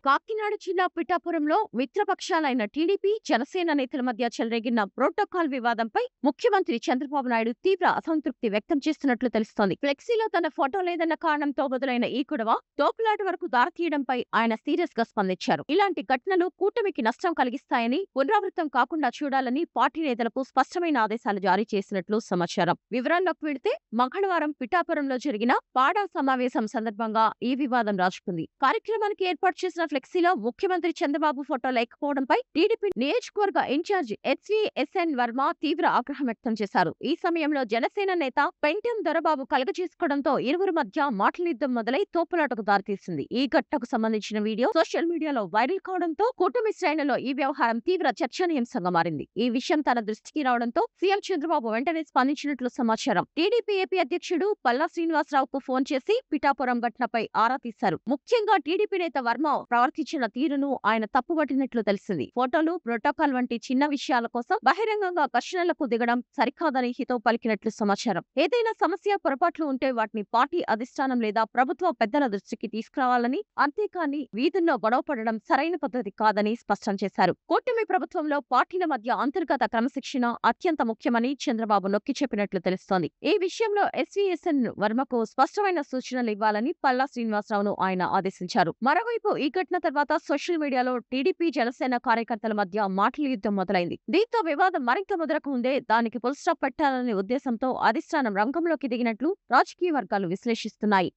కాకినాడ జిల్లా పిఠాపురంలో మిత్రపక్షాలైన టీడీపీ, జనసేన నేతల మధ్య చెలరేగిన ప్రోటోకాల్ వివాదంపై ముఖ్యమంత్రి చంద్రబాబు నాయుడు తీవ్ర అసంతృప్తి వ్యక్తం చేస్తున్నట్లు తెలుస్తోంది. ఫ్లెక్సీలో తన ఫోటో లేదన్న కారణంతో మొదలైన ఈ గొడవ తోపులాట వరకు దారితీయడంపై ఆయన సీరియస్ గా స్పందించారు. ఇలాంటి ఘటనలు కూటమికి నష్టం కలిగిస్తాయని, పునరావృతం కాకుండా చూడాలని పార్టీ నేతలకు స్పష్టమైన ఆదేశాలు జారీ చేసినట్లు సమాచారం. వివరాల్లోకి వెళితే మంగళవారం పిఠాపురంలో జరిగిన పాడా సమావేశం సందర్భంగా ఈ వివాదం రాజుకుంది. కార్యక్రమానికి ఏర్పాటు చేసిన ఫ్లెక్సీలో ముఖ్యమంత్రి చంద్రబాబు ఫోటో లేకపోవడంపై టీడీపీ నియోజకవర్గ ఇన్ఛార్జి HVSN వర్మ తీవ్ర ఆగ్రహం వ్యక్తం చేశారు. ఈ సమయంలో జనసేన నేత పెంటెం దొరబాబు కలగజేసుకోవడంతో ఇరువురు మధ్య మాటల యుద్ధం మొదలై తోపులాటకు దారితీసింది. ఈ ఘటనకు సంబంధించిన వీడియో సోషల్ మీడియాలో వైరల్ కావడంతో కూటమి శ్రేణుల్లో ఈ వ్యవహారం తీవ్ర చర్చనీయాంశంగా మారింది. ఈ విషయం తన దృష్టికి రావడంతో సీఎం చంద్రబాబు వెంటనే స్పందించినట్లు సమాచారం. టీడీపీ ఏపీ అధ్యక్షుడు పల్లా శ్రీనివాసరావుకు ఫోన్ చేసి పిఠాపురం ఘటనపై ఆరా తీశారు. ముఖ్యంగా టీడీపీ నేత వర్మ ప్రవర్తించిన తీరును ఆయన తప్పుపట్టినట్లు తెలిసింది. ఫోటోలు, ప్రోటోకాల్ వంటి చిన్న విషయాల కోసం బహిరంగంగా ఘర్షణలకు దిగడం సరికాదని హితవు పలికినట్లు సమాచారం. ఏదైనా సమస్య, పొరపాట్లు ఉంటే వాటిని పార్టీ అధిష్టానం లేదా ప్రభుత్వ పెద్దల దృష్టికి తీసుకురావాలని, అంతేకాని వీధుల్లో గొడవపడడం సరైన పద్ధతి కాదని స్పష్టం చేశారు. కూటమి ప్రభుత్వంలో పార్టీల మధ్య అంతర్గత క్రమశిక్షణ అత్యంత ముఖ్యమని చంద్రబాబు నొక్కి చెప్పినట్లు తెలుస్తోంది. ఈ విషయంలో SVSN వర్మకు స్పష్టమైన సూచనలు ఇవ్వాలని పల్లా శ్రీనివాసరావును ఆయన ఆదేశించారు. మరోవైపు ఈ ఘటన తర్వాత సోషల్ మీడియాలో టీడీపీ, జనసేన కార్యకర్తల మధ్య మాటల యుద్ధం మొదలైంది. దీంతో వివాదం మరింత ముదరకు ముందే దానికి ఫుల్ స్టాప్ పెట్టాలనే ఉద్దేశంతో అధిష్టానం రంగంలోకి దిగినట్లు రాజకీయ వర్గాలు విశ్లేషిస్తున్నాయి.